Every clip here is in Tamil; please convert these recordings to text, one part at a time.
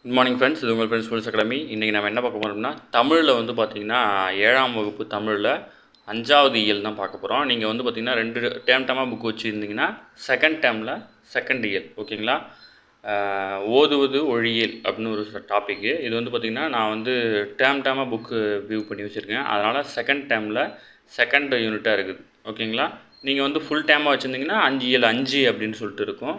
குட் மார்னிங் ஃப்ரெண்ட்ஸ், இது உங்கள் ஃப்ரெண்ட்ஸ் ஸ்கூல்ஸ் அகாடமி. இன்றைக்கி நம்ம என்ன பார்க்க போகிறோம்னா, தமிழில் வந்து பார்த்திங்கன்னா 7ஆம் வகுப்பு தமிழில் 5வது இயல் தான் பார்க்க போகிறோம். நீங்கள் வந்து பார்த்திங்கன்னா 2 டேர்மாக புக் வச்சுருந்தீங்கன்னா செகண்ட் டேர்மில் செகண்ட் இயல், ஓகேங்களா. ஓதுவது ஒழியல் அப்படின்னு ஒரு டாப்பிக்கு. இது வந்து பார்த்திங்கன்னா நான் வந்து டேர்மாக புக்கு வியூ பண்ணி வச்சுருக்கேன். அதனால் செகண்ட் டேர்மில் செகண்ட் யூனிட்டாக இருக்குது, ஓகேங்களா. நீங்கள் வந்து ஃபுல் டேர்மாக வச்சுருந்தீங்கன்னா 5 இயல் 5 அப்படின்னு சொல்லிட்டு இருக்கும்.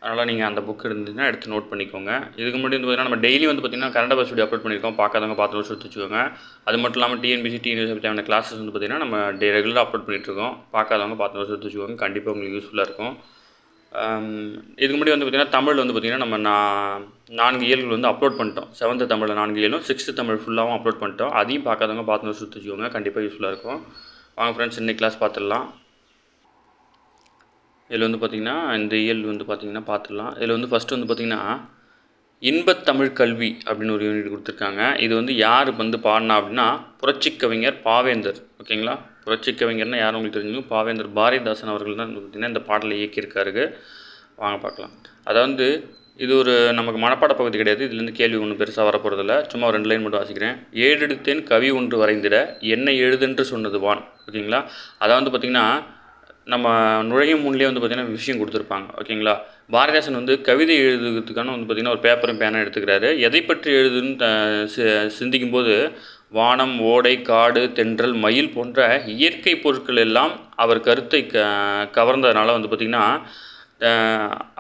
அதனால் நீங்கள் அந்த புக் இருந்ததுன்னா எடுத்து நோட் பண்ணிக்கோங்க. இதுக்கு முன்னாடி வந்து பார்த்திங்கன்னா நம்ம டெய்லி வந்து பார்த்திங்கன்னா கரண்ட் அஃபேர்ஸ் வீடியோ அப்லோட் பண்ணியிருக்கோம். பார்க்காதவங்க பார்த்து வருஷம் வச்சுக்கோங்க. அது மட்டும் இல்லாமல் டிஎன்பிசி தேவையான கிளாஸஸ் வந்து பார்த்திங்கன்னா நம்ம ரெகுலராக அப்லோட் பண்ணிகிட்ருக்கோம். பார்க்காதவங்க பார்த்து வருஷம் வச்சுக்கோங்க. கண்டிப்பாக உங்களுக்கு யூஸ்ஃபுல்லாக இருக்கும். இதுக்கு முன்னாடி வந்து பார்த்திங்கன்னா தமிழ் வந்து பார்த்திங்கன்னா நம்ம 4 இயல்கள் வந்து அப்லோட் பண்ணிட்டோம். 7th தமிழில் 4 இயலும் 6th தமிழ் ஃபுல்லாகவும் அப்லோட் பண்ணிட்டோம். அதையும் பார்க்காதவங்க பார்த்து வருஷம் வச்சுக்கோங்க. கண்டிப்பாக யூஸ்ஃபுல்லாக இருக்கும். வாங்க ஃப்ரெண்ட்ஸ், இன்னைக்கு கிளாஸ் பார்த்துடலாம். இதில் வந்து பார்த்திங்கன்னா இந்த இயல் வந்து பார்த்திங்கன்னா பார்த்துடலாம். இதில் வந்து ஃபஸ்ட்டு வந்து பார்த்திங்கன்னா இன்பத்தமிழ் கல்வி அப்படின்னு ஒரு யூனிட் கொடுத்துருக்காங்க. இது வந்து யார் வந்து பாடினா அப்படின்னா புரட்சிக் கவிஞர் பாவேந்தர், ஓகேங்களா. புரட்சிக் கவிஞர்னால் யாரும் உங்களுக்கு தெரிஞ்சுங்க, பாவேந்தர் பாரதிதாசன் அவர்கள் தான் பார்த்திங்கன்னா இந்த பாடலை இயக்கியிருக்காரு. வாங்க பார்க்கலாம். அதாவது இது ஒரு நமக்கு மனப்பாட பகுதி கிடையாது. இதுலேருந்து கேள்வி ஒன்றும் பெருசாக வரப்போகிறதில்ல. சும்மா ஒரு 2 லைன் மட்டும் வாசிக்கிறேன். ஏடெடுத்தேன் கவி ஒன்று வரைந்திட என்னை எழுதென்று சொன்னது வான், ஓகேங்களா. அதாவது வந்து பார்த்திங்கன்னா நம்ம நுழையும் முன்லேயே வந்து பார்த்திங்கன்னா விஷயம் கொடுத்துருப்பாங்க, ஓகேங்களா. பாரதிதாசன் வந்து கவிதை எழுதுறதுக்கான வந்து பார்த்திங்கன்னா ஒரு பேப்பரும் பேனா எடுத்துக்கிறாரு. எதை பற்றி எழுதுன்னு சிந்திக்கும்போது வானம், ஓடை, காடு, தென்றல், மயில் போன்ற இயற்கை பொருட்கள் எல்லாம் அவர் கருத்தை கவர்ந்ததுனால வந்து பார்த்திங்கன்னா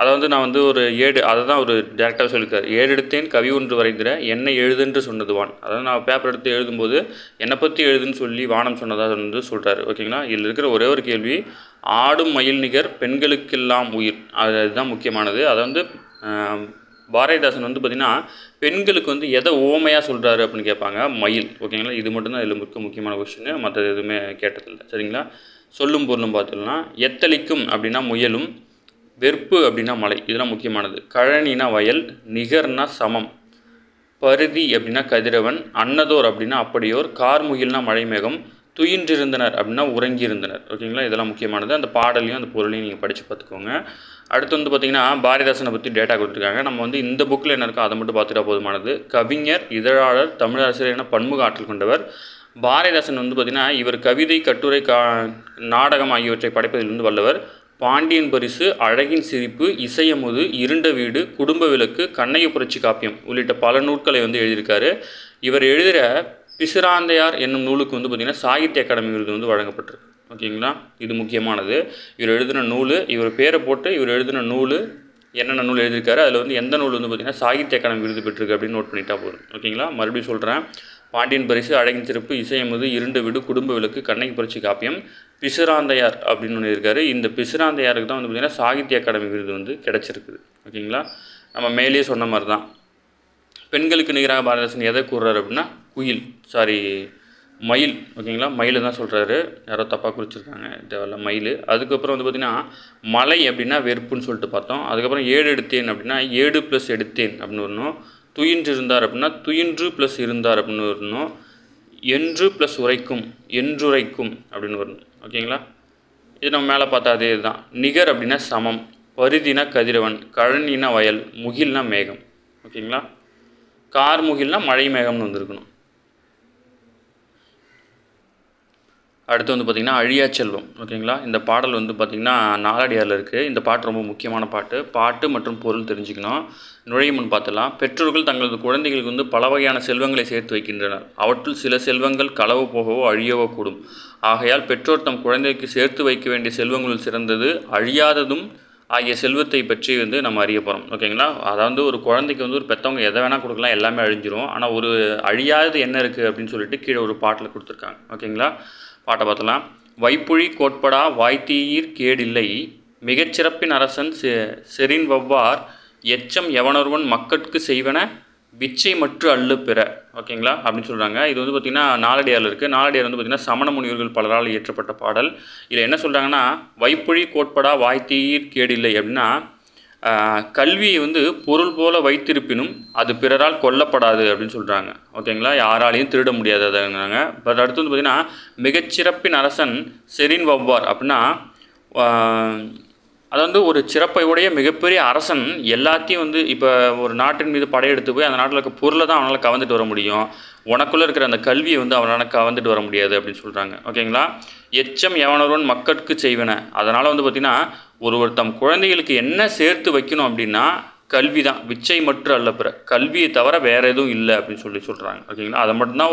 அதை வந்து நான் வந்து ஒரு அதை தான் ஒரு டேரக்டாக சொல்லியிருக்காரு. ஏடெடுத்தேன் கவி ஒன்று வரைந்திட என்னை எழுதுன்று சொன்னது வான். அதாவது நான் பேப்பர் எடுத்து எழுதும்போது என்னை பற்றி எழுதுன்னு சொல்லி வானம் சொன்னதாக வந்து சொல்கிறாரு, ஓகேங்களா. இதில் இருக்கிற ஒரே ஒரு கேள்வி, ஆடும் மயில் நிகர் பெண்களுக்கெல்லாம் உயிர், அதுதான் முக்கியமானது. அதை வந்து பாரதிதாசன் வந்து பார்த்திங்கன்னா பெண்களுக்கு வந்து எதை ஓமையாக சொல்கிறாரு அப்படின்னு கேட்பாங்க, மயில், ஓகேங்களா. இது மட்டும்தான் இதில் முக்கியமான கொஸ்டின். மற்றது எதுவுமே கேட்டதில்லை, சரிங்களா. சொல்லும் பொருளும் பார்த்துக்கலாம். எத்தளிக்கும் அப்படின்னா முயலும், வெறுப்பு அப்படின்னா மலை, இதெல்லாம் முக்கியமானது. கழனினா வயல், நிகர்னா சமம், பருதி அப்படின்னா கதிரவன், அன்னதோர் அப்படின்னா அப்படியோர், கார்முகில்னா மழைமேகம், துயின்றிருந்தனர் அப்படின்னா உறங்கியிருந்தனர், ஓகேங்களா. இதெல்லாம் முக்கியமானது. அந்த பாடலையும் அந்த பொருளையும் நீங்கள் படித்து பார்த்துக்கோங்க. அடுத்து வந்து பார்த்திங்கன்னா பாரதிதாசனை பற்றி டேட்டா கொடுத்துருக்காங்க. நம்ம வந்து இந்த புக்கில் என்ன இருக்கோ அதை மட்டும் பார்த்துட்டா போதுமானது. கவிஞர், இதழாளர், தமிழரசர் என பன்முக ஆற்றல் கொண்டவர். பாரதிதாசன் வந்து பார்த்திங்கன்னா இவர் கவிதை, கட்டுரை, நாடகம் ஆகியவற்றை படைப்பதில் வந்து வல்லவர். பாண்டியன் பரிசு, அழகின் சிரிப்பு, இசையமுது, இருண்ட வீடு, குடும்ப விளக்கு, கண்ணகி புரட்சி காப்பியம் உள்ளிட்ட பல நூல்களை வந்து எழுதியிருக்காரு. இவர் எழுதுகிற பிசிராந்தையார் என்னும் நூலுக்கு வந்து பார்த்திங்கன்னா சாகித்ய அகாடமி விருது வந்து வழங்கப்பட்டிருக்கு, ஓகேங்களா. இது முக்கியமானது. இவர் எழுதின நூல், இவர் பேரை போட்டு இவர் எழுதின நூல், என்னென்ன நூல் எழுதியிருக்காரு, அதில் வந்து எந்த நூல் வந்து பார்த்திங்கன்னா சாகித்ய அகாடமி விருது பெற்றிருக்கு அப்படின்னு நோட் பண்ணிட்டா போதும், ஓகேங்களா. மறுபடியும் சொல்கிறேன். பாண்டியன் பரிசு, அழகின் சிறப்பு, இசையமுது, இருண்ட வீடு, குடும்ப விளக்கு, கண்ணகி புரட்சி காப்பியம், பிசிராந்தையார் அப்படின்னு ஒன்று இருக்காரு. இந்த பிசிராந்தையாருக்கு தான் வந்து பார்த்திங்கன்னா சாகித்ய அகாடமி விருது வந்து கிடச்சிருக்குது, ஓகேங்களா. நம்ம மேலேயே சொன்ன மாதிரி தான் பெண்களுக்கு நிகராக பாரதிதாசன் எதை கூறுறாரு அப்படின்னா மயில், ஓகேங்களா. மயில் தான் சொல்கிறாரு. யாரோ தப்பாக குறிச்சிருக்காங்க, தேவையில்ல, மயில். அதுக்கப்புறம் வந்து பார்த்திங்கன்னா மலை அப்படின்னா வெறுப்புன்னு சொல்லிட்டு பார்த்தோம். அதுக்கப்புறம் ஏடு எடுத்தேன் அப்படின்னா ஏடு ப்ளஸ் எடுத்தேன் அப்படின்னு வரணும். துயின்று இருந்தார் அப்படின்னா துயின்று ப்ளஸ் இருந்தார் அப்படின்னு வரணும். என்று ப்ளஸ் உரைக்கும், என்றுரைக்கும் அப்படின்னு வரணும், ஓகேங்களா. இது நம்ம மேலே பார்த்தா அதே இதுதான். நிகர் அப்படின்னா சமம், பருதினா கதிரவன், கழனினா வயல், முகில்னா மேகம், ஓகேங்களா. கார்முகில்னா மழை மேகம்னு வந்திருக்கணும். அடுத்து வந்து பார்த்திங்கன்னா அழியா செல்வம், ஓகேங்களா. இந்த பாடல் வந்து பார்த்திங்கன்னா நாலடியாரில் இருக்குது. இந்த பாட்டு ரொம்ப முக்கியமான பாட்டு மற்றும் பொருள் தெரிஞ்சுக்கணும். நுழையுமுன் பார்த்துலாம். பெற்றோர்கள் தங்களது குழந்தைகளுக்கு வந்து பல வகையான செல்வங்களை சேர்த்து வைக்கின்றனர். அவற்றுள் சில செல்வங்கள் களவு போகவோ அழியவோ கூடும். ஆகையால் பெற்றோர் தம் குழந்தைக்கு சேர்த்து வைக்க வேண்டிய செல்வங்களுள் சிறந்தது அழியாததும் ஆகிய செல்வத்தை பற்றி வந்து நம்ம அறிய போகிறோம், ஓகேங்களா. அதாவது ஒரு குழந்தைக்கு வந்து ஒரு பெற்றவங்க எதை வேணால் கொடுக்கலாம், எல்லாமே அழிஞ்சிரும். ஆனால் ஒரு அழியாதது என்ன இருக்குது அப்படின்னு சொல்லிட்டு கீழே ஒரு பாட்டில் கொடுத்துருக்காங்க, ஓகேங்களா. பாட்டை பார்த்தலாம். வைப்புழி கோட்படா வாய்த்தீயிர் கேடில்லை, மிகச்சிறப்பின் அரசன் செறின் வவ்வார், எச்சம் எவனொருவன் மக்கட்கு செய்வன பிச்சை மற்று அள்ளு பெற, ஓகேங்களா அப்படின்னு சொல்கிறாங்க. இது வந்து பார்த்திங்கன்னா நாலடியாரில் இருக்குது. நாலடியார் வந்து பார்த்திங்கன்னா சமண முனிவர்கள் பலரால் இயற்றப்பட்ட பாடல். இதில் என்ன சொல்கிறாங்கன்னா வைப்புழி கோட்படா வாய்த்தீயிர் கேடில்லை அப்படின்னா கல்வியை வந்து பொருள் போல வைத்திருப்பினும் அது பிறரால் கொல்லப்படாது அப்படின்னு சொல்கிறாங்க, ஓகேங்களா. யாராலையும் திருட முடியாது அதுங்கிறாங்க. பட் அடுத்து வந்து பார்த்திங்கன்னா மிகச்சிறப்பின் அரசன் செறின் வவ்வார் அப்படின்னா அது வந்து ஒரு சிறப்பை உடைய மிகப்பெரிய அரசன் எல்லாத்தையும் வந்து இப்போ ஒரு நாட்டின் மீது படையெடுத்து போய் அந்த நாட்டில் இருக்க பொருளை தான் அவனால் கவர்ந்துட்டு வர முடியும். உனக்குள்ளே இருக்கிற அந்த கல்வியை வந்து அவனால் கவர்ந்துட்டு வர முடியாது அப்படின்னு சொல்கிறாங்க. ஓகேங்களா. எச்சம் எவனொருவன் மக்கட்கு செய்வன. அதனால் வந்து பார்த்திங்கன்னா ஒருத்தம் குழந்தைகளுக்கு என்ன சேர்த்து வைக்கணும் அப்படின்னா கல்வி தான். விச்சை மற்றும் அல்ல பிற, கல்வியை தவிர வேறு எதுவும் இல்லை அப்படின்னு சொல்கிறாங்க. ஓகேங்களா. அதை மட்டும்தான்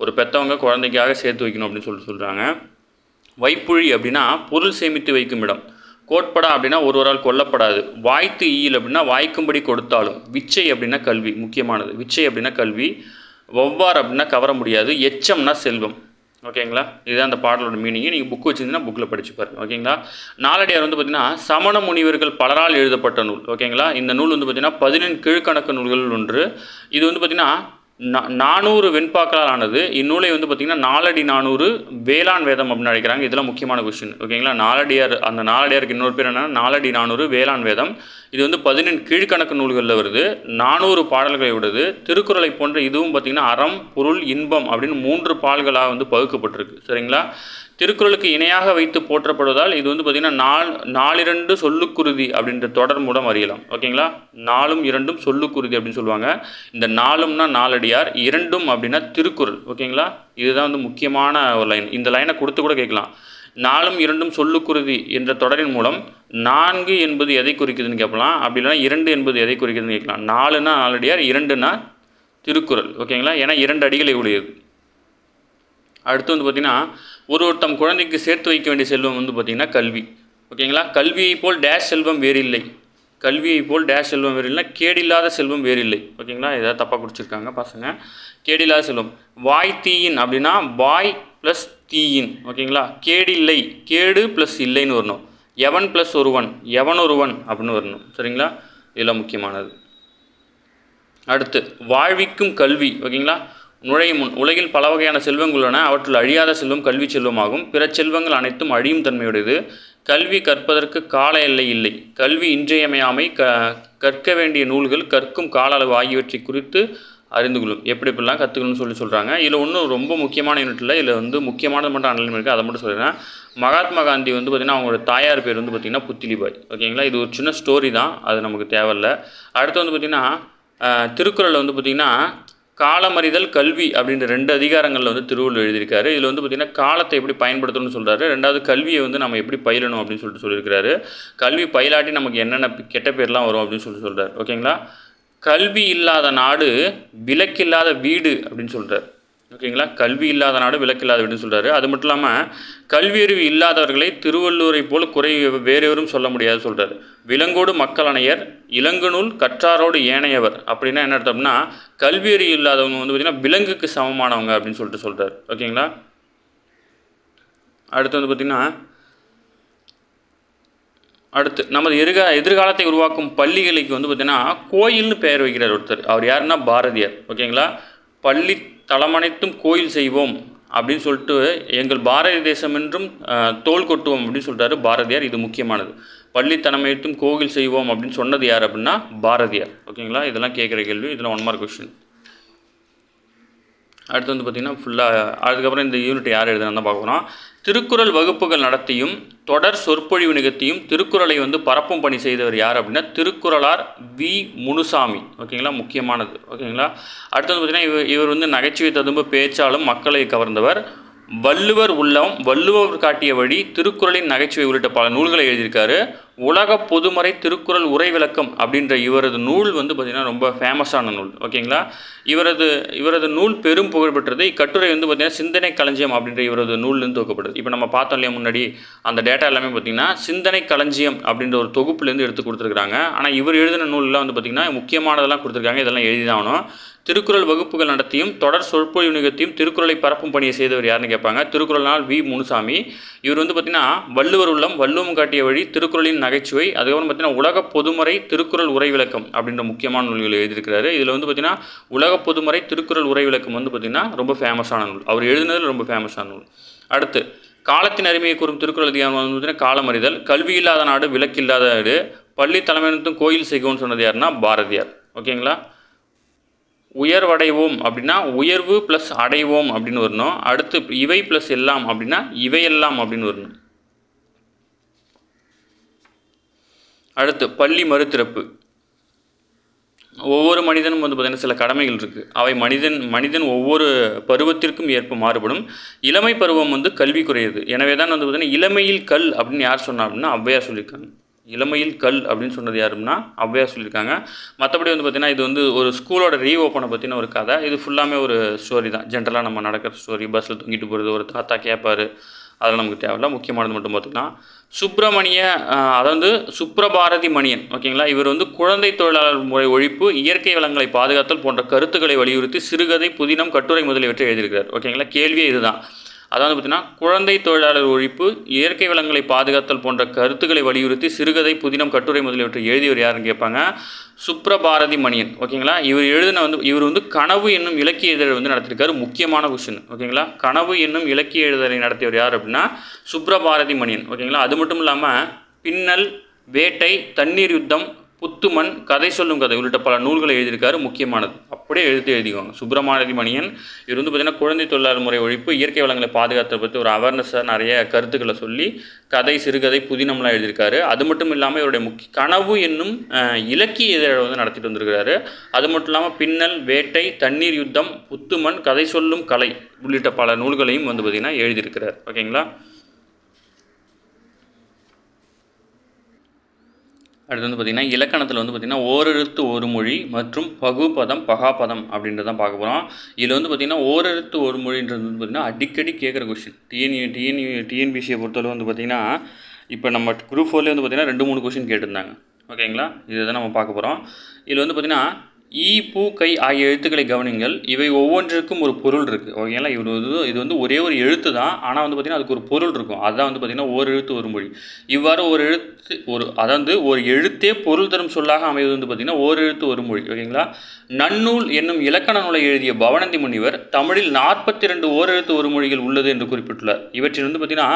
ஒரு பெற்றவங்க குழந்தைக்காக சேர்த்து வைக்கணும் அப்படின்னு சொல்கிறாங்க. வைப்புழி அப்படின்னா பொருள் சேமித்து வைக்கும் இடம். கோட்படா அப்படின்னா ஒருவரால் கொல்லப்படாது. வாய்த்து ஈயில் அப்படின்னா வாய்க்கும்படி கொடுத்தாலும். விச்சை அப்படின்னா கல்வி, முக்கியமானது. விச்சை அப்படின்னா கல்வி. ஒவ்வாறு அப்படின்னா கவர முடியாது. எச்சம்னா செல்வம். ஓகேங்களா. இதுதான் அந்த பாடலோட மீனிங். நீங்கள் புக் வச்சுருந்தீங்கன்னா புக்கில் படிச்சு பாருங்க. ஓகேங்களா. நாலடியார் வந்து பார்த்திங்கன்னா சமண முனிவர்கள் பலரால் எழுதப்பட்ட நூல். ஓகேங்களா. இந்த நூல் வந்து பார்த்திங்கன்னா 14 கீழ்கணக்கு நூல்கள் ஒன்று. இது வந்து பார்த்திங்கன்னா 400 வெண்பாக்களால் ஆனது. இந்நூலை வந்து பார்த்திங்கன்னா 4 400 வேளாண் வேதம் அப்படின்னு அழைக்கிறாங்க. இதெல்லாம் முக்கியமான கொஸ்டின். ஓகேங்களா. நாலடியார், அந்த நாலடியாருக்கு இன்னொரு பேர் என்னன்னா 4 400 வேளாண் வேதம். இது வந்து 14 கீழ்கணக்கு நூல்களில் வருது. 400 பாடல்களை விடுது. திருக்குறளை போன்ற இதுவும் பார்த்திங்கன்னா அறம், பொருள், இன்பம் அப்படின்னு 3 பால்களாக வந்து பகுக்கப்பட்டிருக்கு. சரிங்களா. திருக்குறளுக்கு இணையாக வைத்து போற்றப்படுவதால் இது வந்து பார்த்திங்கன்னா 4 சொல்லுக்குருதி அப்படின்ற தொடர் மூலம் அறியலாம். ஓகேங்களா. 4 2 சொல்லுக்குருதி அப்படின்னு சொல்லுவாங்க. இந்த 4ம்னா நாலடியார், 2 அப்படின்னா திருக்குறள். ஓகேங்களா. இதுதான் வந்து முக்கியமான ஒரு லைன். இந்த லைனை கொடுத்து கூட கேட்கலாம். 4 2 சொல்லுக்குருதி என்ற தொடரின் மூலம் 4 என்பது எதை குறிக்குதுன்னு கேட்கலாம். அப்படி இல்லைனா 2 என்பது எதை குறிக்குதுன்னு கேட்கலாம். 4னா நாலடியார், 2னா திருக்குறள். ஓகேங்களா. ஏன்னா 2 அடிகளை உடையது. அடுத்து வந்து பார்த்திங்கன்னா ஒருத்தம் குழந்தைக்கு சேர்த்து வைக்க வேண்டிய செல்வம் வந்து பார்த்திங்கன்னா கல்வி. ஓகேங்களா. கல்வியை போல் டேஷ் செல்வம் வேறில்லை. கல்வியை போல் டேஷ் செல்வம் வேறில்லை, கேடில்லாத செல்வம் வேறில்லை. ஓகேங்களா. ஏதாவது தப்பாக குடிச்சிருக்காங்க பசங்க. கேடில்லாத செல்வம். வாய் தீயின் அப்படின்னா வாய் ப்ளஸ் தீயின். ஓகேங்களா. கேடில்லை, கேடு ப்ளஸ் இல்லைன்னு வரணும். எவன் ப்ளஸ் ஒருவன், எவனொருவன் அப்படின்னு வரணும். சரிங்களா. இதெல்லாம் முக்கியமானது. அடுத்து வாழ்விக்கும் கல்வி. ஓகேங்களா. நுழையும் முன் உலகில் பல வகையான செல்வங்கள் உள்ளன. அவற்றுள் அழியாத செல்வம் கல்வி செல்வமாகும். பிற செல்வங்கள் அனைத்தும் அழியும் தன்மையுடையது. கல்வி கற்பதற்கு கால எல்லை இல்லை. கல்வி இன்றியமையாமை. கற்க வேண்டிய நூல்கள், கற்கும் கால அளவு ஆகியவற்றை குறித்து அறிந்து கொள்ளும். எப்படிலாம் கற்றுக்கணும்னு சொல்கிறாங்க. இதில் ஒன்றும் ரொம்ப முக்கியமான யூனிட் இல்லை. இதில் வந்து முக்கியமானது மட்டும் அனலைன் இருக்குது. அதை மட்டும் சொல்கிறேன். மகாத்மா காந்தி வந்து பார்த்திங்கன்னா அவங்களோட தாயார் பேர் வந்து பார்த்திங்கன்னா புத்திலிபாய். ஓகேங்களா. இது ஒரு சின்ன ஸ்டோரி தான், அது நமக்கு தேவையில்லை. அடுத்து வந்து பார்த்திங்கன்னா திருக்குறளில் வந்து பார்த்திங்கன்னா காலமறிதல் கல்வி அப்படின்ற 2 அதிகாரங்களில் வந்து திருவள்ளுவர் எழுதியிருக்காரு. இதில் வந்து பார்த்திங்கன்னா காலத்தை எப்படி பயன்படுத்தணும்னு சொல்கிறாரு. 2வது கல்வியை வந்து நம்ம எப்படி பயிலணும் அப்படின்னு சொல்லியிருக்கிறாரு. கல்வி பயிலாட்டி நமக்கு என்னென்ன கெட்ட பேர்லாம் வரும் அப்படின்னு சொல்கிறார். ஓகேங்களா. கல்வி இல்லாத நாடு விலக்கில்லாத வீடு அப்படின்னு சொல்கிறார். ஓகேங்களா. கல்வி இல்லாத நாடு விலக்கில்லாத வீடுன்னு சொல்கிறாரு. அது மட்டும் இல்லாமல் கல்வியறிவு இல்லாதவர்களை திருவள்ளுவரை போல் வேறெவரும் சொல்ல முடியாது சொல்கிறார். விலங்கோடு மக்கள் அணையர், இளங்குநூல் கற்றாரோடு ஏனையவர். அப்படின்னா என்ன அர்த்தம்னா கல்வியறிவு இல்லாதவங்க வந்து பார்த்திங்கன்னா விலங்குக்கு சமமானவங்க அப்படின்னு சொல்கிறார். ஓகேங்களா. அடுத்து வந்து பார்த்திங்கன்னா நமது எதிர்காலத்தை உருவாக்கும் பள்ளிகளுக்கு வந்து பார்த்திங்கன்னா கோயில்னு பெயர் வைக்கிறார் ஒருத்தர். அவர் யாருன்னா பாரதியார். ஓகேங்களா. பள்ளி தளமனைத்தும் கோயில் செய்வோம் அப்படின்னு சொல்லிட்டு எங்கள் பாரதி தேசம் என்றும் தோள் கொட்டுவோம் அப்படின்னு சொல்கிறாரு பாரதியார். இது முக்கியமானது. பள்ளி தளமனைத்தும் கோயில் செய்வோம் அப்படின்னு சொன்னது யார் அப்படின்னா பாரதியார். ஓகேங்களா. இதெல்லாம் கேட்குற கேள்வி. இதெல்லாம் 1 மார்க் கொஸ்டின். அடுத்து வந்து பார்த்திங்கன்னா ஃபுல்லாக அதுக்கப்புறம் இந்த யூனிட் யார் எழுதுனா தான் பார்க்குறோம். திருக்குறள் வகுப்புகள் நடத்தியும் தொடர் சொற்பொழிவு நிகழ்த்தியும் திருக்குறளை வந்து பரப்பும் பணி செய்தவர் யார் அப்படின்னா திருக்குறளார் வி. முனுசாமி. ஓகேங்களா. முக்கியமானது. ஓகேங்களா. அடுத்து வந்து பார்த்திங்கன்னா இவர் வந்து நகைச்சுவை ததும்ப பேச்சாலும் மக்களை கவர்ந்தவர். வள்ளுவர் உள்ளம், வள்ளுவர் காட்டிய வழி, திருக்குறளின் நகைச்சுவை உள்ளிட்ட பல நூல்களை எழுதியிருக்காரு. உலக பொதுமறை திருக்குறள் உரை விளக்கம் அப்படின்ற இவரது நூல் வந்து பார்த்திங்கன்னா ரொம்ப ஃபேமஸான நூல். ஓகேங்களா. இவரது நூல் பெரும் புகழ்பெற்றது. இக்கட்டுரை வந்து பார்த்திங்கன்னா சிந்தனை களஞ்சியம் அப்படின்ற இவரது நூல்லேருந்து தொகுக்கப்படுது. இப்போ நம்ம பார்த்தோம் இல்லையா முன்னாடி அந்த டேட்டா எல்லாமே பார்த்திங்கன்னா சிந்தனை களஞ்சியம் அப்படின்ற ஒரு தொகுப்புலேருந்து எடுத்து கொடுத்துருக்காங்க. ஆனால் இவர் எழுதின நூலெலாம் வந்து பார்த்திங்கன்னா முக்கியமானதெல்லாம் கொடுத்துருக்காங்க. இதெல்லாம் எழுதிதான் ஆகணும். திருக்குறள் வகுப்புகள் நடத்தியும் தொடர் சொற்பொழிவு நிகழ்த்தியும் திருக்குறளை பரப்பும் பணியை செய்தவர் யாருன்னு கேட்பாங்க. திருக்குறள்னால் வி. முனுசாமி. இவர் வந்து பார்த்திங்கன்னா வள்ளுவர் உள்ளம், வள்ளுவம் காட்டிய வழி, திருக்குறளின் நகைச்சுவை, அதுக்கப்புறம் பார்த்திங்கன்னா உலக பொதுமறை திருக்குறள் உரை விளக்கம் அப்படின்ற முக்கியமான நூல்கள் எழுதியிருக்கிறாரு. இதில் வந்து பார்த்திங்கன்னா உலக பொதுமறை திருக்குறள் உரை விளக்கம் வந்து பார்த்திங்கன்னா ரொம்ப ஃபேமஸான நூல். அவர் எழுதினதில் ரொம்ப ஃபேமஸான நூல். அடுத்து காலத்தின் அருமையை கூறும் திருக்குறள் அதிகாரம் வந்து பார்த்திங்கன்னா காலமறிதல். கல்வி இல்லாத நாடு விலக்கில்லாத நாடு. பள்ளி தலைமையினத்தும் கோயில் செய்வோம்னு சொன்னது யாருன்னா பாரதியார். ஓகேங்களா. உயர்வடைவோம் அப்படின்னா உயர்வு ப்ளஸ் அடைவோம் அப்படின்னு வரணும். அடுத்து இவை ப்ளஸ் எல்லாம் அப்படின்னா இவையெல்லாம் அப்படின்னு வரணும். அடுத்து பள்ளி மறுதிறப்பு. ஒவ்வொரு மனிதனும் வந்து பார்த்திங்கன்னா சில கடமைகள் இருக்குது. அவை மனிதன் ஒவ்வொரு பருவத்திற்கும் ஏற்ப மாறுபடும். இளமை பருவம் வந்து கல்விக்குரியது. எனவே தான் வந்து பார்த்திங்கன்னா இளமையில் கல் அப்படின்னு யார் சொன்னா அப்படின்னா ஔவையார் சொல்லியிருக்காங்க. இளமையில் கல் அப்படின்னு சொன்னது யாருன்னா ஔவையார் சொல்லியிருக்காங்க. மற்றபடி வந்து பார்த்திங்கன்னா இது வந்து ஒரு ஸ்கூலோட ரீஓப்பனை பற்றின ஒரு கதை. இது ஃபுல்லாமே ஒரு ஸ்டோரி தான். ஜென்ரலாக நம்ம நடக்கிற ஸ்டோரி. பஸ்ஸில் தூங்கிட்டு போகிறது, ஒரு தாத்தா கேட்பார், அதெல்லாம் நமக்கு தேவையில்ல. முக்கியமானது மட்டும் பார்த்திங்கன்னா அதாவது சுப்ரபாரதி மணியன், ஓகேங்களா. இவர் வந்து குழந்தை தொழிலாளர் முறை ஒழிப்பு, இயற்கை வளங்களை பாதுகாத்தல் போன்ற கருத்துக்களை வலியுறுத்தி சிறுகதை, புதினம், கட்டுரை முதலியவற்றை எழுதியிருக்கிறார். ஓகேங்களா. கேள்வியே இதுதான். அதாவது பார்த்திங்கன்னா குழந்தை தொழிலாளர் ஒழிப்பு, இயற்கை வளங்களை பாதுகாத்தல் போன்ற கருத்துக்களை வலியுறுத்தி சிறுகதை, புதினம், கட்டுரை முதலியவற்றை எழுதியவர் யாருன்னு கேட்பாங்க. சுப்ரபாரதி மணியன். ஓகேங்களா. இவர் வந்து கனவு என்னும் இலக்கிய இதழை வந்து நடத்திருக்காரு. முக்கியமான கொஸ்டின். ஓகேங்களா. கனவு என்னும் இலக்கிய இதழை நடத்தியவர் யார் அப்படின்னா சுப்ரபாரதி மணியன். ஓகேங்களா. அது மட்டும் இல்லாமல் பின்னல், வேட்டை, தண்ணீர் யுத்தம், புத்துமன், கதை சொல்லும் கதை உள்ளிட்ட பல நூல்களை எழுதியிருக்காரு. முக்கியமானது அப்படியே எழுதிக்கோங்க. சுப்ரபாரதி மணியன் இவர் வந்து பார்த்திங்கன்னா குழந்தை தொழிலாளர் முறை ஒழிப்பு, இயற்கை வளங்களை பாதுகாத்த பற்றி ஒரு அவேர்னஸாக நிறைய கருத்துக்களை சொல்லி கதை, சிறுகதை, புதினம்லாம் எழுதியிருக்காரு. அது மட்டும் இல்லாமல் இவருடைய கனவு என்னும் இலக்கிய இதழை வந்து நடத்திட்டு வந்திருக்கிறாரு. அது மட்டும் இல்லாமல் பின்னல், வேட்டை, தண்ணீர் யுத்தம், புத்துமன், கதை சொல்லும் கலை உள்ளிட்ட பல நூல்களையும் வந்து பார்த்திங்கன்னா எழுதியிருக்கிறார். ஓகேங்களா. அடுத்து வந்து பார்த்திங்கன்னா இலக்கணத்தில் வந்து பார்த்திங்கன்னா ஓரெழுத்து ஒரு மொழி மற்றும் பகுபதம், பகாபதம் அப்படின்றதான் பார்க்க போகிறோம். இதில் வந்து பார்த்திங்கன்னா ஓரெழுத்து ஒரு மொழின்றது வந்து பார்த்திங்கன்னா அடிக்கடி கேட்குற கொஸ்டின். டிஎன்பிசியை பொறுத்தளவு வந்து பார்த்திங்கன்னா இப்போ நம்ம குரூப் 4 வந்து பார்த்திங்கன்னா 2-3 கொஸ்டின் கேட்டிருந்தாங்க. ஓகேங்களா. இதை தான் நம்ம பார்க்க போகிறோம். இதில் வந்து பார்த்திங்கன்னா ஈ, பூ, கை ஆகிய எழுத்துக்களை கவனிங்கள். இவை ஒவ்வொன்றிற்கும் ஒரு பொருள் இருக்குது. ஓகேங்களா. இது வந்து ஒரே ஒரு எழுத்து தான். ஆனால் வந்து பார்த்திங்கன்னா அதுக்கு ஒரு பொருள் இருக்கும். அதுதான் வந்து பார்த்திங்கன்னா ஒரு எழுத்து ஒரு மொழி. இவ்வாறு ஒரு எழுத்தே பொருள் தரும் சொல்லாக அமைவது வந்து பார்த்திங்கன்னா ஓர் எழுத்து ஒரு மொழி. ஓகேங்களா. நன்னூல் என்னும் இலக்கண நூலை எழுதிய பவணந்தி முனிவர் தமிழில் 42 ஓரெழுத்து ஒரு மொழிகள் உள்ளது என்று குறிப்பிட்டுள்ளார். இவற்றில் வந்து பார்த்திங்கன்னா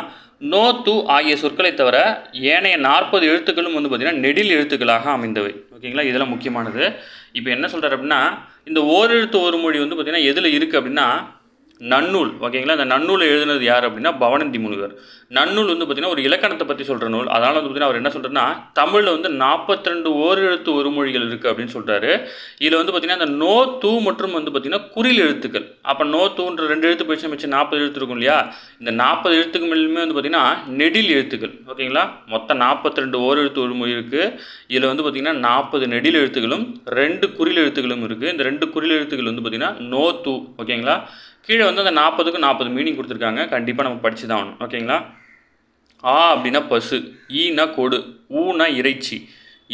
நோ, து ஆகிய சொற்களை தவிர ஏனைய 40 எழுத்துக்களும் வந்து பார்த்திங்கன்னா நெடில் எழுத்துக்களாக அமைந்தவை. ஓகேங்களா. இதெல்லாம் முக்கியமானது. இப்போ என்ன சொல்கிறார் அப்படின்னா இந்த ஓரெழுத்து ஒரு மொழி வந்து பார்த்திங்கன்னா எதில் இருக்குது அப்படின்னா நன்னூல். ஓகேங்களா. இந்த நன்னூலை எழுதினது யார் அப்படின்னா பவணந்தி முனிவர். நன்னூல் வந்து பார்த்திங்கன்னா ஒரு இலக்கணத்தை பற்றி சொல்கிற நூல். அதனால் வந்து பார்த்திங்கன்னா அவர் என்ன சொல்கிறாருன்னா தமிழில் வந்து 42 ஓரெழுத்து ஒரு மொழிகள் இருக்குது அப்படின்னு சொல்கிறாரு. இதில் வந்து பார்த்திங்கன்னா இந்த நோ, தூ மற்றும் வந்து பார்த்திங்கன்னா குறில் எழுத்துக்கள். அப்போ நோ, தூன்ற 2 எழுத்து போயிடுச்சு, மிச்சம் 40 எழுத்து இருக்கும் இல்லையா. இந்த 40 எழுத்துக்கு மேலுமே வந்து பார்த்திங்கன்னா நெடில் எழுத்துக்கள். ஓகேங்களா. மொத்தம் 42 ஓரெழுத்து ஒரு மொழி இருக்குது. இதில் வந்து பார்த்திங்கன்னா 40 நெடில் எழுத்துக்களும் 2 குறில் எழுத்துக்களும் இருக்குது. இந்த 2 குறில் எழுத்துக்கள் வந்து பார்த்திங்கன்னா நோ, தூ. ஓகேங்களா. கீழே வந்து அந்த 40க்கு 40 மீனிங் கொடுத்துருக்காங்க. கண்டிப்பாக நம்ம படித்து தான் ஆகணும். ஓகேங்களா. ஆ அப்படின்னா பசு, ஈனா கொடு, ஊனா இறைச்சி,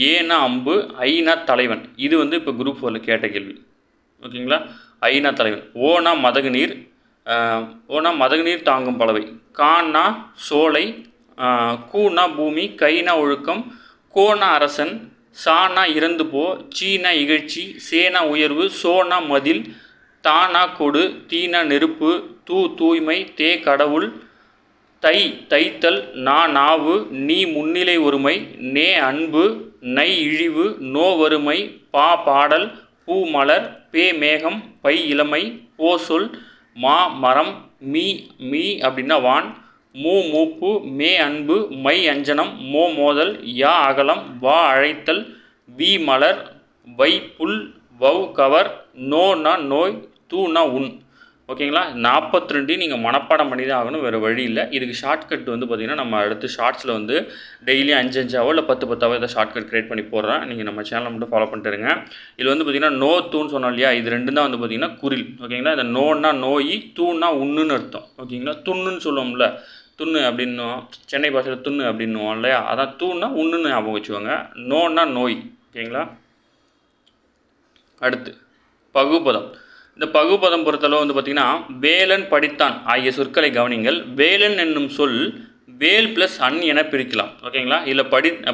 ஏனா அம்பு, ஐனா தலைவன். இது வந்து இப்போ குரூப் 4 கேட்ட கேள்வி. ஓகேங்களா. ஐனா தலைவன். ஓனா மதகு நீர் தாங்கும் பலவை, கானா சோலை, கூனா பூமி, கைனா ஒழுக்கம், கோனா அரசன், சானா இறந்து போ, சீனா இகழ்ச்சி, சேனா உயர்வு, சோனா மதில், தானா கொடு, தீனா நெருப்பு, தூய்மை, தே கடவுள், தைத்தல், நாவு, நீ முன்னிலை ஒருமை, நே அன்பு, நை இழிவு, நோ வறுமை, பாடல், பூ மலர், பே மேகம், பை இளமை, போ சொல், மா மரம், மீ அப்படின்னா வான், மூப்பு, மே அன்பு, மை அஞ்சனம், மோதல், யா அகலம், வா அழைத்தல், we Malar, why pull, வவ் cover, நோனா நோய், தூனா உன். ஓகேங்களா. 42 நீங்கள் மனப்பாடம் பண்ணி தான் ஆகணும், வேறு வழி இல்லை. இதுக்கு ஷார்ட்கட் வந்து பார்த்திங்கன்னா நம்ம அடுத்து ஷார்ட்ஸில் வந்து டெய்லி 5-5 இல்லை 10-10 இதை ஷார்ட்கட் க்ரியேட் பண்ணி போடுறேன். நீங்கள் நம்ம சேனலை மட்டும் ஃபாலோ பண்ணிட்டுருங்க. இதில் வந்து பார்த்திங்கன்னா நோ, தூன்னு சொன்னோம் இல்லையா. இது 2 தான் வந்து பார்த்திங்கன்னா குறில். ஓகேங்களா. இந்த நோன்னா நோய், தூன்னா உண்ணுன்னு அர்த்தம். ஓகேங்களா. துண்ணுன்னு சொல்லுவோம்ல, துண்ணு அப்படின்னும், சென்னை பாஷையில் துண்ணு அப்படின்னுவோம் இல்லையா. அதான் தூன்னா உண்ணுன்னு ஞாபகம் வச்சுக்கோங்க. நோன்னா நோய். ஓகேங்களா. அடுத்து பகுபதம். இந்த பகுபதம் பொறுத்தளவு வந்து பார்த்திங்கன்னா வேலன், படித்தான் ஆகிய சொற்களை கவனிங்கள். வேலன் என்னும் சொல் வேல் ப்ளஸ் அன் என பிரிக்கலாம். ஓகேங்களா. இதில்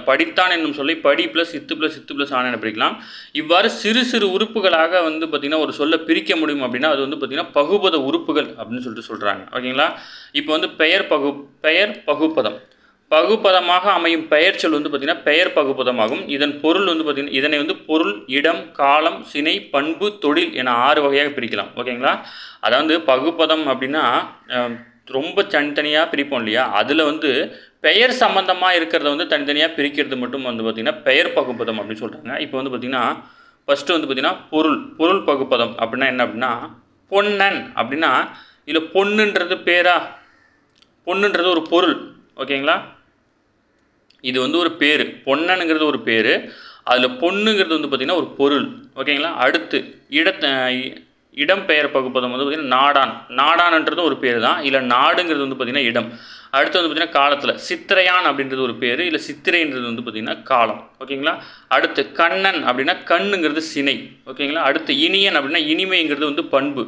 படித்தான் என்னும் சொல்லை படி ப்ளஸ் இத்து ப்ளஸ் ஆன் என பிரிக்கலாம். இவ்வாறு சிறு சிறு உறுப்புகளாக வந்து பார்த்திங்கன்னா ஒரு சொல்லை பிரிக்க முடியும் அப்படின்னா அது வந்து பார்த்திங்கன்னா பகுபத உறுப்புகள் அப்படின்னு சொல்லிட்டு சொல்கிறாங்க. ஓகேங்களா. இப்போ வந்து பெயர் பகுபதம். பகுபதமாக அமையும் பெயர் சொல் வந்து பார்த்திங்கன்னா பெயர் பகுபதமாகும். இதன் பொருள் வந்து பார்த்திங்கன்னா இதனை வந்து பொருள், இடம், காலம், சினை, பண்பு, தொழில் என 6 வகையாக பிரிக்கலாம். ஓகேங்களா. அதாவது பகுபதம் அப்படின்னா ரொம்ப தனித்தனியாக பிரிப்போம் இல்லையா. அதில் வந்து பெயர் சம்பந்தமாக இருக்கிறத வந்து தனித்தனியாக பிரிக்கிறது மட்டும் வந்து பார்த்திங்கன்னா பெயர் பகுப்பதம் அப்படின்னு சொல்கிறாங்க. இப்போ வந்து பார்த்திங்கன்னா ஃபஸ்ட்டு வந்து பார்த்திங்கன்னா பொருள் பகுப்பதம் அப்படின்னா என்ன அப்படின்னா, பொன்னன் அப்படின்னா இதில் பொண்ணுன்றது பேரா, பொண்ணுன்றது ஒரு பொருள். ஓகேங்களா, இது வந்து ஒரு பேர், பொன்னனுங்கிறது ஒரு பேர், அதில் பொண்ணுங்கிறது வந்து பார்த்திங்கன்னா ஒரு பொருள். ஓகேங்களா, அடுத்து இடம்பெயர் பகுப்பதம் வந்து பார்த்திங்கன்னா நாடான், நாடான்ன்றது ஒரு பேர் தான், இல்லை நாடுங்கிறது வந்து பார்த்திங்கன்னா இடம். அடுத்து வந்து பார்த்திங்கன்னா காலத்தில் சித்திரையான் அப்படின்றது ஒரு பேர், இல்லை சித்திரைன்றது வந்து பார்த்திங்கன்னா காலம். ஓகேங்களா, அடுத்து கண்ணன் அப்படின்னா கண்ணுங்கிறது சினை. ஓகேங்களா, அடுத்து இனியன் அப்படின்னா இனிமைங்கிறது வந்து பண்பு.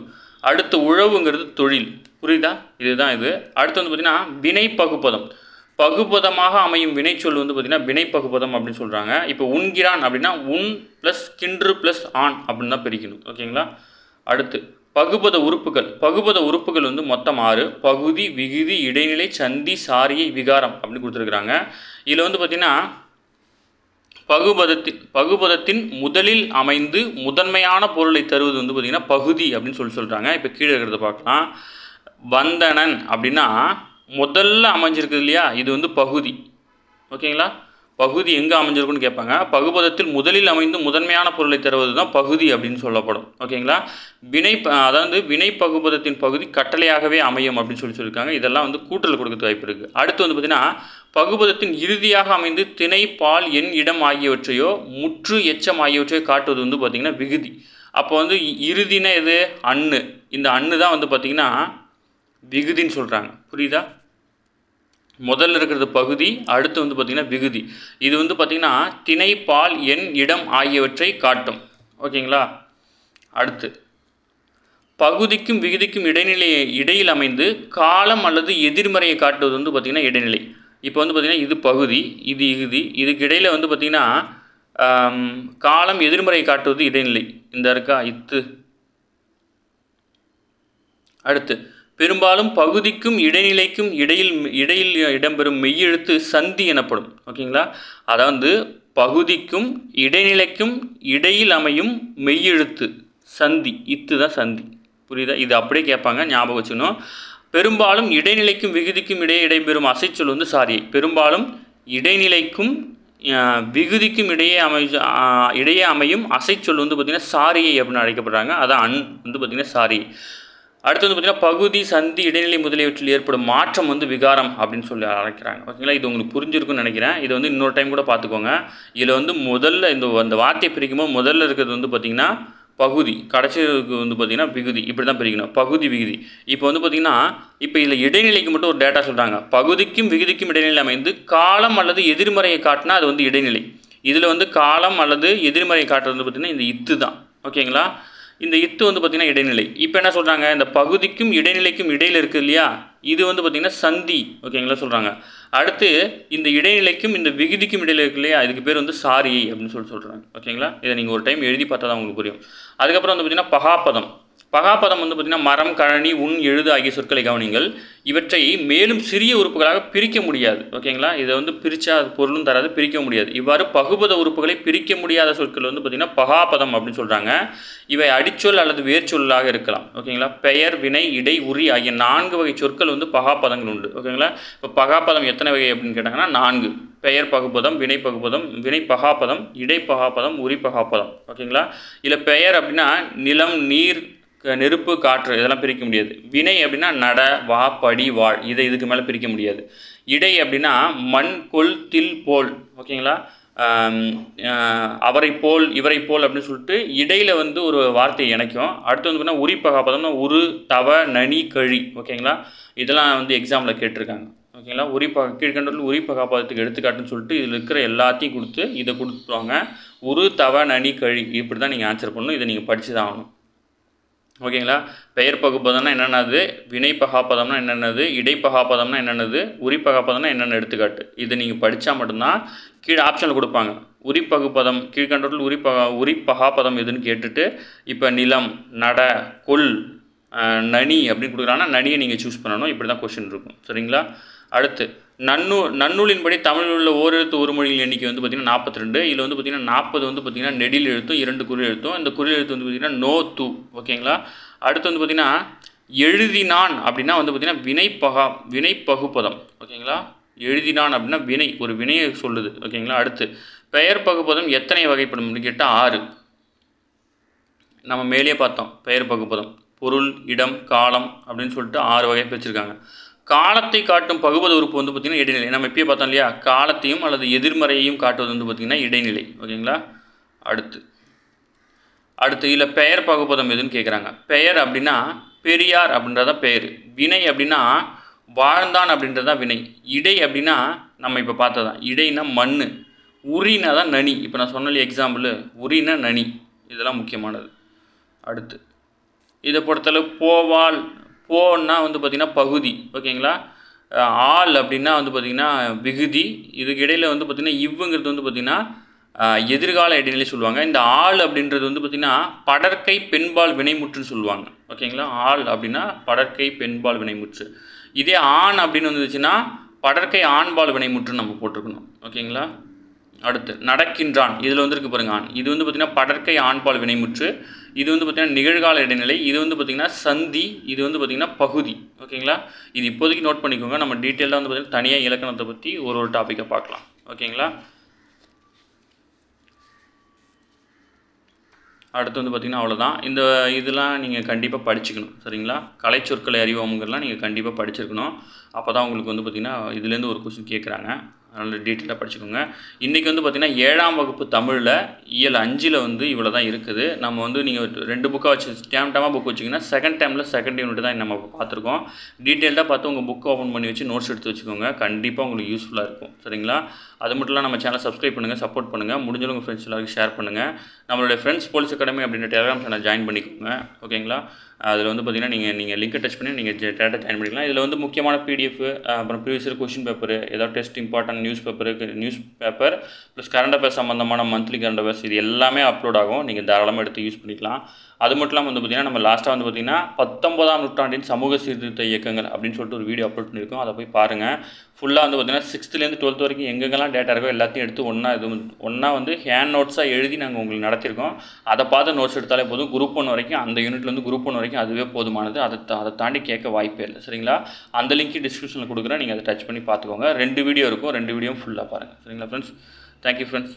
அடுத்து உழவுங்கிறது தொழில். புரியுதா, இதுதான் இது. அடுத்து வந்து பார்த்திங்கன்னா வினை பகுப்பதம், பகுபதமாக அமையும் வினைச்சொல் வந்து பார்த்திங்கன்னா வினை பகுபதம் அப்படின்னு சொல்கிறாங்க. இப்போ உண்கிறான் அப்படின்னா உன் ப்ளஸ் கின்று ப்ளஸ் ஆண் அப்படின்னு தான் பிரிக்கணும். ஓகேங்களா, அடுத்து பகுபத உறுப்புகள் வந்து மொத்தம் 6: பகுதி, விகுதி, இடைநிலை, சந்தி, சாரியை, விகாரம் அப்படின்னு கொடுத்துருக்குறாங்க. இதில் வந்து பார்த்திங்கன்னா பகுபதத்தின் முதலில் அமைந்து முதன்மையான பொருளை தருவது வந்து பார்த்திங்கன்னா பகுதி அப்படின்னு சொல்கிறாங்க. இப்போ கீழே இருக்கிறத பார்க்கலாம். வந்தனன் அப்படின்னா முதல்ல அமைஞ்சிருக்குது இல்லையா, இது வந்து பகுதி. ஓகேங்களா, பகுதி எங்கே அமைஞ்சிருக்குன்னு கேட்பாங்க. பகுபதத்தில் முதலில் அமைந்து முதன்மையான பொருளை தருவது தான் பகுதி அப்படின்னு சொல்லப்படும். ஓகேங்களா, அதாவது வினை பகுபதத்தின் பகுதி கட்டளையாகவே அமையும் அப்படின்னு சொல்லியிருக்காங்க. இதெல்லாம் வந்து கூட்டல் கொடுக்க வாய்ப்பு இருக்குது. அடுத்து வந்து பார்த்திங்கன்னா பகுபதத்தின் இறுதியாக அமைந்து திணை, பால், எண், இடம் ஆகியவற்றையோ முற்று, எச்சம் ஆகியவற்றையோ காட்டுவது வந்து பார்த்திங்கன்னா விகுதி. அப்போ வந்து இறுதினா எது, அன்னு. இந்த அன்னு தான் வந்து பார்த்திங்கன்னா விகுதின்னு சொல்கிறாங்க. புரியுதா, முதல்ல இருக்கிறது பகுதி, அடுத்து வந்து பார்த்திங்கன்னா விகுதி. இது வந்து பார்த்திங்கன்னா திணை, பால், எண், இடம் ஆகியவற்றை காட்டும். ஓகேங்களா, அடுத்து பகுதிக்கும் விகுதிக்கும் இடையில் அமைந்து காலம் அல்லது எதிர்மறையை காட்டுவது வந்து பார்த்திங்கன்னா இடைநிலை. இப்போ வந்து பார்த்திங்கன்னா இது பகுதி, இது விகுதி, இதுக்கு இடையில் வந்து பார்த்திங்கன்னா காலம் எதிர்மறையை காட்டுவது இடைநிலை. இந்த இருக்கா இத்து. அடுத்து பெரும்பாலும் பகுதிக்கும் இடைநிலைக்கும் இடையில் இடம்பெறும் மெய்யெழுத்து சந்தி எனப்படும். ஓகேங்களா, அதாவது பகுதிக்கும் இடைநிலைக்கும் இடையில் அமையும் மெய்யெழுத்து சந்தி, இத்து தான் சந்தி. புரியுதா, இது அப்படியே கேட்பாங்க, ஞாபகம் வச்சுக்கணும். பெரும்பாலும் இடைநிலைக்கும் விகுதிக்கும் இடையே இடைபெறும் அசைச்சொல் வந்து சாரியை. பெரும்பாலும் இடைநிலைக்கும் விகுதிக்கும் இடையே அமையும் அசைச்சொல் வந்து பார்த்திங்கன்னா சாரியை அப்படின்னு அழைக்கப்படுறாங்க. அதான் வந்து பார்த்திங்கன்னா சாரியை. அடுத்து வந்து பார்த்திங்கன்னா பகுதி, சந்தி, இடைநிலை முதலியவற்றில் ஏற்படும் மாற்றம் வந்து விகாரம் அப்படின்னு சொல்லி அழைக்கிறாங்க. ஓகேங்களா, இது உங்களுக்கு புரிஞ்சிருக்குன்னு நினைக்கிறேன். இதை வந்து இன்னொரு டைம் கூட பார்த்துக்கோங்க. இதில் வந்து முதல்ல இந்த வார்த்தையை பிரிக்கும்போது முதல்ல இருக்கிறது வந்து பார்த்திங்கன்னா பகுதி, கடைசிக்கு வந்து பார்த்திங்கன்னா விகுதி. இப்படி தான் பிரிக்கணும், பகுதி, விகுதி. இப்போ வந்து பார்த்திங்கன்னா இப்போ இதில் இடைநிலைக்கு மட்டும் ஒரு டேட்டா சொல்கிறாங்க. பகுதிக்கும் விகுதிக்கும் இடைநிலை அமைந்து காலம் அல்லது எதிர்மறையை காட்டினா அது வந்து இடைநிலை. இதில் வந்து காலம் அல்லது எதிர்மறையை காட்டுறது வந்து பார்த்திங்கன்னா இந்த இத்து தான். ஓகேங்களா, இந்த இத்து வந்து பார்த்திங்கன்னா இடைநிலை. இப்போ என்ன சொல்கிறாங்க, இந்த பகுதிக்கும் இடைநிலைக்கும் இடையில் இருக்குது இல்லையா, இது வந்து பார்த்திங்கன்னா சந்தி. ஓகேங்களா சொல்கிறாங்க. அடுத்து இந்த இடைநிலைக்கும் இந்த விகுதிக்கும் இடையில் இருக்கு இல்லையா, இதுக்கு பேர் வந்து சாரியை அப்படின்னு சொல்கிறாங்க. ஓகேங்களா, இதை நீங்கள் ஒரு டைம் எழுதி பார்த்தா தான் உங்களுக்கு புரியும். அதுக்கப்புறம் வந்து பார்த்திங்கன்னா பகாப்பதம் வந்து பார்த்திங்கன்னா மரம், கழனி, உன், எழுது ஆகிய சொற்களை கவனிங்கள். இவற்றை மேலும் சிறிய உறுப்புகளாக பிரிக்க முடியாது. ஓகேங்களா, இதை வந்து பிரித்தா அது பொருளும் தராது, பிரிக்க முடியாது. இவ்வாறு பகுபத உறுப்புகளை பிரிக்க முடியாத சொற்கள் வந்து பார்த்திங்கன்னா பகாப்பதம் அப்படின்னு சொல்கிறாங்க. இவை அடிச்சொல் அல்லது வேர்ச்சொல்லாக இருக்கலாம். ஓகேங்களா, பெயர், வினை, இடை, உரி ஆகிய 4 வகை சொற்கள் வந்து பகாப்பதங்கள் உண்டு. ஓகேங்களா, இப்போ பகாப்பதம் எத்தனை வகை அப்படின்னு கேட்டாங்கன்னா 4: பெயர் பகுப்பதம், வினை பகுப்பதம், வினை பகாப்பதம், இடை பகாப்பதம், உரி பகாப்பதம். ஓகேங்களா, இதில் பெயர் அப்படின்னா நிலம், நீர், நெருப்பு, காற்று, இதெல்லாம் பிரிக்க முடியாது. வினை அப்படின்னா நட, வா, படி, வாழ், இதை இதுக்கு மேலே பிரிக்க முடியாது. இடை அப்படின்னா மண், கொல், தில், போல். ஓகேங்களா, அவரை போல், இவரை போல் அப்படின்னு சொல்லிட்டு இடையில் வந்து ஒரு வார்த்தையை இணைக்கும். அடுத்து வந்து பார்த்தீங்கன்னா உரி பகாப்பதம்னா உரு, தவ, நனி, கழி. ஓகேங்களா, இதெல்லாம் வந்து எக்ஸாமில் கேட்டிருக்காங்க. ஓகேங்களா, கீழ்கண்டதில் உரி பகாப்பதத்துக்கு எடுத்துக்காட்டுன்னு சொல்லிட்டு இதில் இருக்கிற எல்லாத்தையும் கொடுத்து இதை கொடுத்துருவாங்க. உரு, தவ, நனி, கழி, இப்படி தான் நீங்கள் ஆன்சர் பண்ணணும். இதை நீங்கள் படித்து தான் ஆகணும். ஓகேங்களா, பெயர் பகுப்பதம்னா என்னென்னது, வினை பகாப்பதம்னா என்னென்னது, இடைப்பகாப்பதம்னா என்னென்னது, உரி பகாப்பதம்னா என்னென்ன எடுத்துக்காட்டு, இதை நீங்கள் படித்தா மட்டும்தான். கீழே ஆப்ஷனில் கொடுப்பாங்க உரி பகுப்பதம், கீழ்கண்டதில் உரி பகாப்பதம் எதுன்னு கேட்டுட்டு இப்போ நிலம், நட, கொல், நனி அப்படின்னு கொடுக்குறாங்கன்னா நனியை நீங்கள் சூஸ் பண்ணணும். இப்படி தான் கொஸ்டின் இருக்கும். சரிங்களா, அடுத்து நன்னூலின்படி தமிழில் உள்ள ஓரெழுத்து ஒரு மொழியின் எண்ணிக்கை வந்து பார்த்திங்கன்னா 42. இதில் வந்து பார்த்திங்கன்னா 40 வந்து பார்த்திங்கன்னா நெடில் எழுத்தும் 2 குறில் எழுத்தும். இந்த குறில் எழுத்து வந்து பார்த்திங்கன்னா நோ, து. ஓகேங்களா, அடுத்து வந்து பார்த்திங்கன்னா எழுதினான் அப்படின்னா வந்து பார்த்திங்கன்னா வினை பகுப்பதம். ஓகேங்களா, எழுதினான் அப்படின்னா வினை, ஒரு வினையை சொல்லுது. ஓகேங்களா. அடுத்து பெயர் பகுப்பதம் எத்தனை வகைப்படும் அப்படின்னு கேட்டால் 6. நம்ம மேலே பார்த்தோம் பெயர் பகுப்பதம் பொருள், இடம், காலம் அப்படின்னு சொல்லிட்டு 6 வகை பிரிச்சிருக்காங்க. காலத்தை காட்டும் பகுபத உறுப்பு வந்து பார்த்திங்கன்னா இடைநிலை. நம்ம இப்பயே பார்த்தோம் இல்லையா, காலத்தையும் அல்லது எதிர்மறையையும் காட்டுவது வந்து பார்த்திங்கன்னா இடைநிலை. ஓகேங்களா. அடுத்து இல்லை பெயர் பகுப்பதம் எதுன்னு கேட்குறாங்க. பெயர் அப்படின்னா பெரியார் அப்படின்றத பெயர். வினை அப்படின்னா வாழ்ந்தான் அப்படின்றதான் வினை. இடை அப்படின்னா நம்ம இப்போ பார்த்ததான். இடைனா மண், உரினா தான் நனி. இப்போ நான் சொன்ன எக்ஸாம்பிள் உரினா நனி, இதெல்லாம் முக்கியமானது. அடுத்து இதை பொறுத்தளவு போவால், போன்னா வந்து பார்த்திங்கன்னா பகுதி. ஓகேங்களா. ஆள் அப்படின்னா வந்து பார்த்திங்கன்னா விகுதி. இதுக்கு இடையில் வந்து பார்த்திங்கன்னா இவ்வுங்கிறது வந்து பார்த்திங்கன்னா எதிர்கால இடைநிலை சொல்லுவாங்க. இந்த ஆள் அப்படின்றது வந்து பார்த்திங்கன்னா படற்கை பெண்பால் வினைமுற்றுன்னு சொல்லுவாங்க. ஓகேங்களா. ஆள் அப்படின்னா படற்கை பெண்பால் வினைமுற்று. இதே ஆண் அப்படின்னு வந்துச்சுன்னா படற்கை ஆண்பால் வினைமுற்றுன்னு நம்ம போட்டிருக்கணும். ஓகேங்களா. அடுத்து நடக்கின்றான், இதில் வந்துருக்கு பாருங்க ஆண். இது வந்து பார்த்திங்கன்னா படற்கை ஆண்பால் வினைமுற்று. இது வந்து பார்த்திங்கன்னா நிகழ்கால இடைநிலை. இது வந்து பார்த்திங்கன்னா சந்தி. இது வந்து பார்த்திங்கன்னா பகுதி. ஓகேங்களா. இது இப்போதைக்கு நோட் பண்ணிக்கோங்க. நம்ம டீட்டெயிலாக வந்து பார்த்திங்கன்னா தனியாக இலக்கணத்தை பற்றி ஒரு டாப்பிக்கை பார்க்கலாம். ஓகேங்களா. அடுத்து வந்து பார்த்திங்கன்னா அவ்வளோதான். இதெல்லாம் நீங்கள் கண்டிப்பாக படிச்சுக்கணும். சரிங்களா. கலைச்சொற்களை அறிவோம்ங்கிறலாம் நீங்கள் கண்டிப்பாக படிச்சிருக்கணும். அப்போ தான் உங்களுக்கு வந்து பார்த்திங்கன்னா இதுலேருந்து ஒரு கொஸ்டின் கேட்குறாங்க. அதனால் டீட்டெயிலாக படிச்சுக்கோங்க. இன்றைக்கி வந்து பார்த்திங்கன்னா 7ஆம் வகுப்பு தமிழில் இயல் 5 வந்து இவ்வளோ தான் இருக்குது. நம்ம வந்து நீங்கள் 2 புக்காக வச்சு டேமாக புக் வச்சிங்கன்னா செகண்ட் டைமில் செகண்ட் யூனிட் தான் நம்ம பார்த்துருக்கோம். டீட்டெயில்டாக பார்த்து உங்கள் புக் ஓப்பன் பண்ணி வச்சு நோட்ஸ் எடுத்து வச்சுக்கோங்க. கண்டிப்பாக உங்களுக்கு யூஸ்ஃபுல்லாக இருக்கும். சரிங்களா. அது மட்டும் இல்லை, நம்ம சேனலை சப்ஸ்கிரைப் பண்ணுங்கள், சப்போர்ட் பண்ணுங்கள். முடிஞ்சளவு உங்கள் ஃப்ரெண்ட்ஸ் எல்லாருக்கும் ஷேர் பண்ணுங்கள். நம்மளுடைய ஃப்ரெண்ட்ஸ் போலீஸ் அகாடமி அப்படின்ற டெலிகிராம் சேனல் ஜாயின் பண்ணிக்கோங்க. ஓகேங்களா. அதில் வந்து பார்த்திங்கன்னா நீங்கள் லிங்கை டச் பண்ணி நீங்கள் டேட்டா ஜாயின் பண்ணிக்கலாம். இதில் வந்து முக்கியமான PDF, அப்புறம் ப்ரீவியஸ் இயர் கொஷின் பேப்பர், ஏதாவது test important news paper plus current affairs சம்மந்தமான மந்த்லி கரண்ட் அஃபேர்ஸ் இது எல்லாமே அப்லோட் ஆகும். நீங்கள் தாராளமாக எடுத்து யூஸ் பண்ணிக்கலாம். அது மட்டும் இல்லாமல் வந்து பார்த்திங்கன்னா நம்ம லாஸ்ட்டாக வந்து பார்த்திங்கன்னா 19ஆம் நூற்றாண்டின் சமூக சீர்திருத்த இயக்கங்கள் அப்படின்னு சொல்லிட்டு ஒரு வீடியோ அப்லோட் பண்ணியிருக்கோம். அதை போய் பாருங்கள். ஃபுல்லாக வந்து பார்த்திங்கன்னா 6th-லேருந்து 12th வரைக்கும் எங்கெங்கெல்லாம் டேட்டா இருக்கோ எல்லாத்தையும் எடுத்து ஒன்றா வந்து ஹேண்ட் நோட்ஸாக எழுதி நாங்கள் உங்களுக்கு நடத்தியிருக்கோம். அதை பார்த்து நோட்ஸ் எடுத்தாலே போதும். குரூப் 1 வரைக்கும், அந்த யூனிட்லேருந்து குரூப் 1 வரைக்கும் அதுவே போதுமானது. அதை தாண்டி கேட்க வாய்ப்பே இல்லை. சரிங்களா. அந்த லிங்க் டிஸ்கிரிப்ஷனில் கொடுக்குறேன். நீங்கள் அதை டச் பண்ணி பார்த்துக்கோங்க. 2 வீடியோ இருக்கும். 2 வீடியோவும் ஃபுல்லாக பாருங்கள். சரிங்களா ஃப்ரெண்ட்ஸ். Thank you friends.